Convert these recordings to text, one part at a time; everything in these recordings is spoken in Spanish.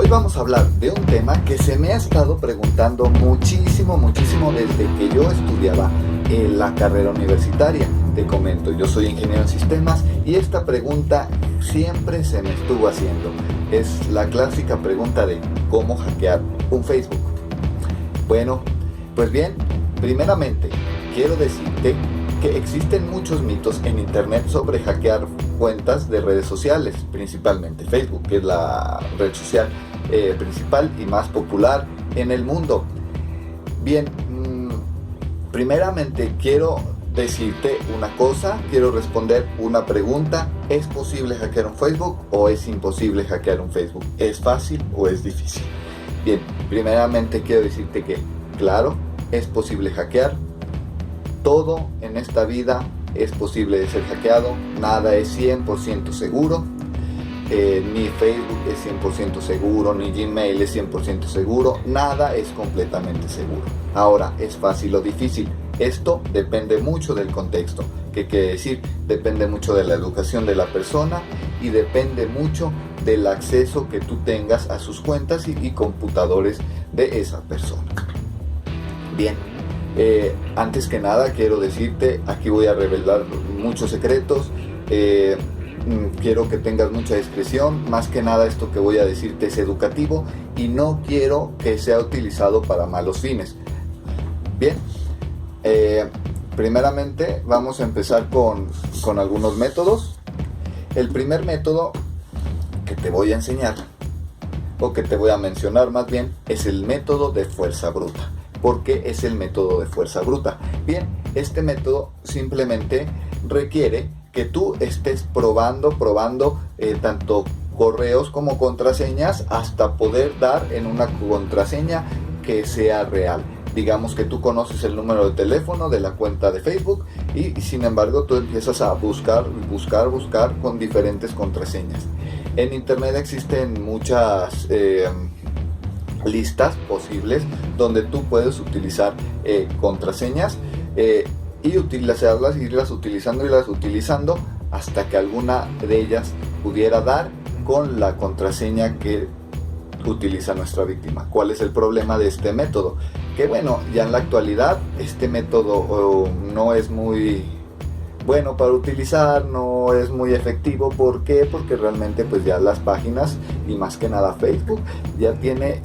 Hoy vamos a hablar de un tema que se me ha estado preguntando muchísimo desde que yo estudiaba en la carrera universitaria. Te comento, yo soy ingeniero en sistemas y esta pregunta siempre se me estuvo haciendo. Es la clásica pregunta de ¿cómo hackear un Facebook? Bueno, pues bien, primeramente quiero decirte que existen muchos mitos en internet sobre hackear cuentas de redes sociales, principalmente Facebook, que es la red social principal y más popular en el mundo. Bien, primeramente quiero decirte una cosa, quiero responder una pregunta. ¿Es posible hackear un Facebook o es imposible hackear un Facebook? ¿Es fácil o es difícil? Bien, primeramente quiero decirte que, claro, es posible hackear. Todo en esta vida es posible de ser hackeado, nada es 100% seguro, ni Facebook es 100% seguro, ni Gmail es 100% seguro, nada es completamente seguro. Ahora, ¿es fácil o difícil? Esto depende mucho del contexto. ¿Qué quiere decir? Depende mucho de la educación de la persona y depende mucho del acceso que tú tengas a sus cuentas y computadores de esa persona. Bien. Antes que nada quiero decirte, aquí voy a revelar muchos secretos, quiero que tengas mucha discreción, más que nada esto que voy a decirte es educativo y no quiero que sea utilizado para malos fines. Bien, primeramente vamos a empezar con algunos métodos. El primer método que te voy a enseñar, o que te voy a mencionar más bien, es el método de fuerza bruta. ¿Por qué es el método de fuerza bruta? Bien, este método simplemente requiere que tú estés probando tanto correos como contraseñas hasta poder dar en una contraseña que sea real. Digamos que tú conoces el número de teléfono de la cuenta de Facebook y sin embargo tú empiezas a buscar con diferentes contraseñas. En internet existen muchas listas posibles donde tú puedes utilizar contraseñas y utilizarlas, irlas utilizando hasta que alguna de ellas pudiera dar con la contraseña que utiliza nuestra víctima. ¿Cuál es el problema de este método? Que bueno, ya en la actualidad este método no es muy bueno para utilizar, no es muy efectivo. ¿Por qué? Porque realmente pues ya las páginas y más que nada Facebook ya tiene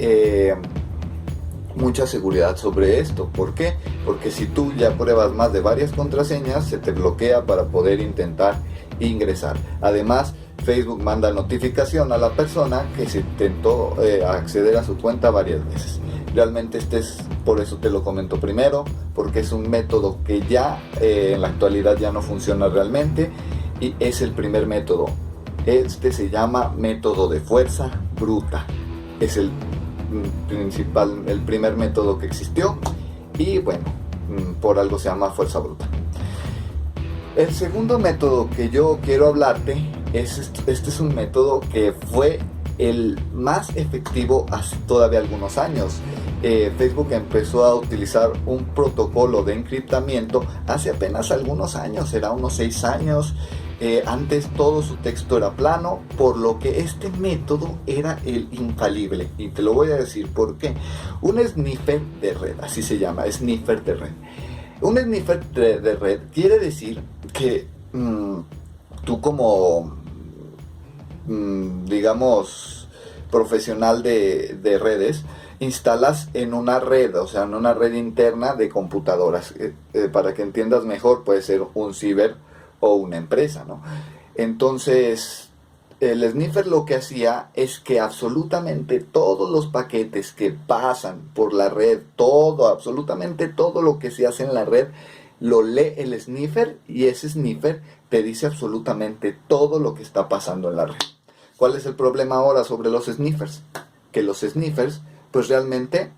mucha seguridad sobre esto. ¿Por qué? Porque si tú ya pruebas más de varias contraseñas se te bloquea para poder intentar ingresar. Además, Facebook manda notificación a la persona que se intentó acceder a su cuenta varias veces. Realmente por eso te lo comento primero, porque es un método que ya en la actualidad ya no funciona realmente y es el primer método. Este se llama método de fuerza bruta. Es el primer método que existió y bueno, por algo se llama fuerza bruta. El segundo método que yo quiero hablarte este es un método que fue el más efectivo hace todavía algunos años. Facebook empezó a utilizar un protocolo de encriptamiento hace apenas algunos años, será unos 6 años. Antes todo su texto era plano, por lo que este método era el infalible. Y te lo voy a decir por qué. Un sniffer de red, así se llama, sniffer de red. Un sniffer de red quiere decir que tú como, digamos, profesional de redes, instalas en una red, o sea, en una red interna de computadoras. Para que entiendas mejor, puede ser un ciber o una empresa, ¿no? Entonces, el sniffer lo que hacía es que absolutamente todos los paquetes que pasan por la red, absolutamente todo lo que se hace en la red, lo lee el sniffer y ese sniffer te dice absolutamente todo lo que está pasando en la red. ¿Cuál es el problema ahora sobre los sniffers? Que los sniffers pues realmente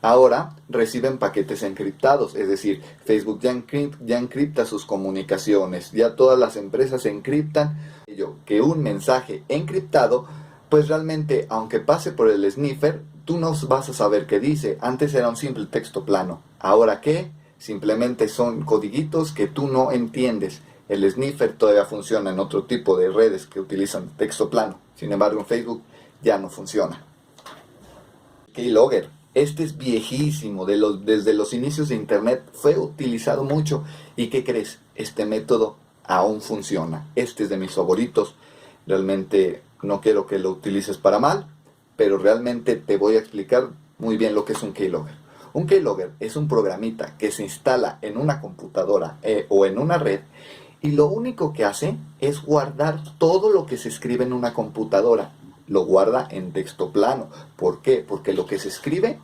ahora reciben paquetes encriptados, es decir, Facebook ya encripta sus comunicaciones, ya todas las empresas encriptan que un mensaje encriptado, pues realmente aunque pase por el sniffer, tú no vas a saber qué dice. Antes era un simple texto plano, ¿ahora qué? Simplemente son codiguitos que tú no entiendes. El sniffer todavía funciona en otro tipo de redes que utilizan texto plano, sin embargo en Facebook ya no funciona. Keylogger. Este es viejísimo, desde los inicios de internet fue utilizado mucho. ¿Y qué crees? Este método aún funciona. Este es de mis favoritos. Realmente no quiero que lo utilices para mal, pero realmente te voy a explicar muy bien lo que es un Keylogger. Un Keylogger es un programita que se instala en una computadora o en una red, y lo único que hace es guardar todo lo que se escribe en una computadora. Lo guarda en texto plano. ¿Por qué? Porque lo que se escribe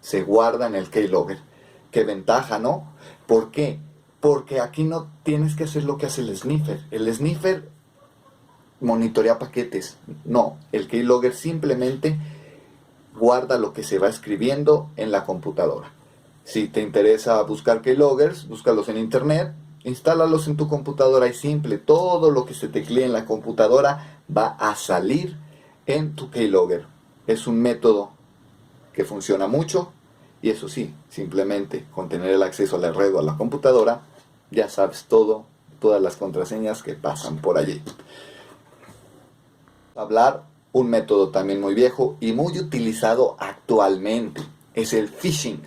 se guarda en el Keylogger. ¡Qué ventaja!, ¿no? ¿Por qué? Porque aquí no tienes que hacer lo que hace el sniffer. El sniffer monitorea paquetes. No, el Keylogger simplemente guarda lo que se va escribiendo en la computadora. Si te interesa buscar Keyloggers, búscalos en internet, instálalos en tu computadora y simple, todo lo que se teclee en la computadora va a salir en tu Keylogger. Es un método que funciona mucho, y eso sí, simplemente con tener el acceso a la red o a la computadora, ya sabes todas las contraseñas que pasan por allí. Hablar un método también muy viejo y muy utilizado actualmente es el phishing.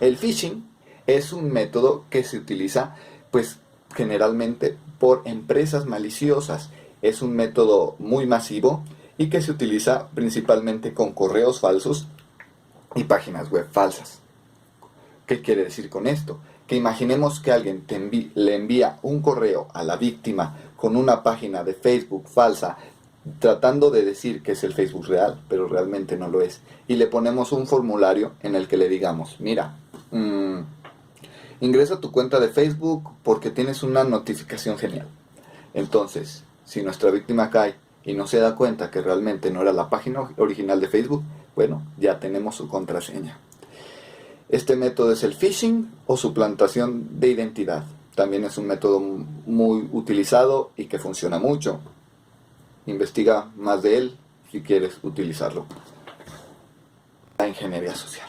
El phishing es un método que se utiliza pues generalmente por empresas maliciosas. Es un método muy masivo y que se utiliza principalmente con correos falsos y páginas web falsas. ¿Qué quiere decir con esto? Que imaginemos que alguien le envía un correo a la víctima con una página de Facebook falsa, tratando de decir que es el Facebook real, pero realmente no lo es. Y le ponemos un formulario en el que le digamos, mira, ingresa a tu cuenta de Facebook porque tienes una notificación genial. Entonces, si nuestra víctima cae y no se da cuenta que realmente no era la página original de Facebook, bueno, ya tenemos su contraseña. Este método es el phishing o suplantación de identidad. También es un método muy utilizado y que funciona mucho. Investiga más de él si quieres utilizarlo. La ingeniería social.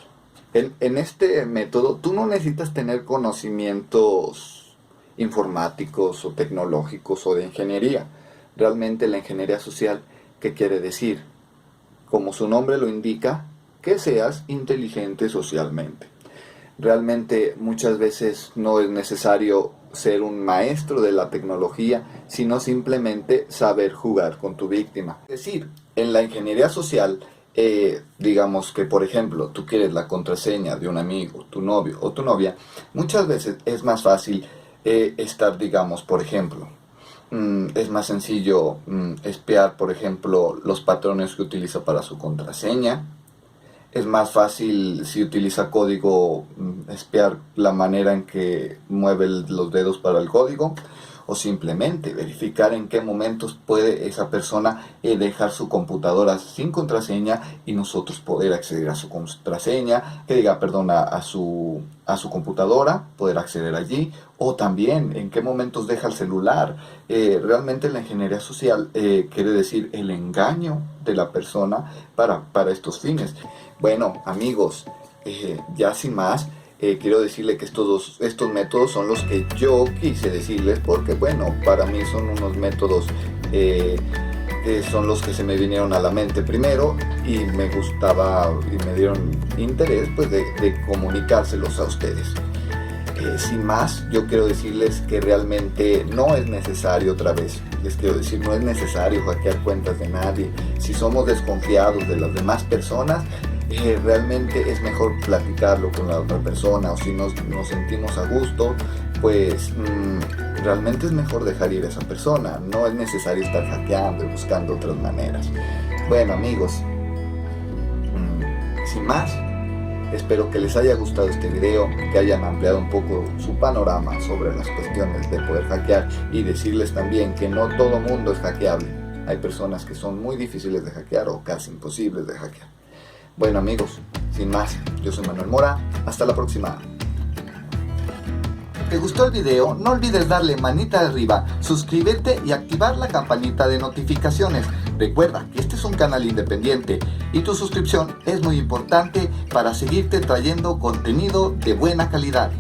En este método tú no necesitas tener conocimientos informáticos o tecnológicos o de ingeniería. Realmente la ingeniería social, ¿qué quiere decir? Como su nombre lo indica, que seas inteligente socialmente. Realmente muchas veces no es necesario ser un maestro de la tecnología, sino simplemente saber jugar con tu víctima. Es decir, en la ingeniería social, digamos que por ejemplo tú quieres la contraseña de un amigo, tu novio o tu novia, muchas veces es más fácil estar, digamos, por ejemplo, es más sencillo espiar, por ejemplo, los patrones que utiliza para su contraseña. Es más fácil, si utiliza código, espiar la manera en que mueve los dedos para el código, o simplemente verificar en qué momentos puede esa persona dejar su computadora sin contraseña y nosotros poder acceder a su contraseña, a su computadora, poder acceder allí, o también en qué momentos deja el celular. Realmente la ingeniería social quiere decir el engaño de la persona para estos fines. Bueno, amigos, ya sin más, quiero decirle que estos métodos son los que yo quise decirles porque, bueno, para mí son unos métodos que son los que se me vinieron a la mente primero y me gustaba y me dieron interés pues de comunicárselos a ustedes. Sin más, yo quiero decirles que realmente no es necesario, otra vez les quiero decir, no es necesario hackear cuentas de nadie. Si somos desconfiados de las demás personas, realmente es mejor platicarlo con la otra persona, o si nos sentimos a gusto, pues realmente es mejor dejar ir a esa persona. No es necesario estar hackeando y buscando otras maneras. Bueno, amigos, sin más, espero que les haya gustado este video, que hayan ampliado un poco su panorama sobre las cuestiones de poder hackear, y decirles también que no todo mundo es hackeable. Hay personas que son muy difíciles de hackear o casi imposibles de hackear. Bueno, amigos, sin más, yo soy Manuel Mora, hasta la próxima. ¿Te gustó el video? No olvides darle manita arriba, suscribirte y activar la campanita de notificaciones. Recuerda que este es un canal independiente y tu suscripción es muy importante para seguirte trayendo contenido de buena calidad.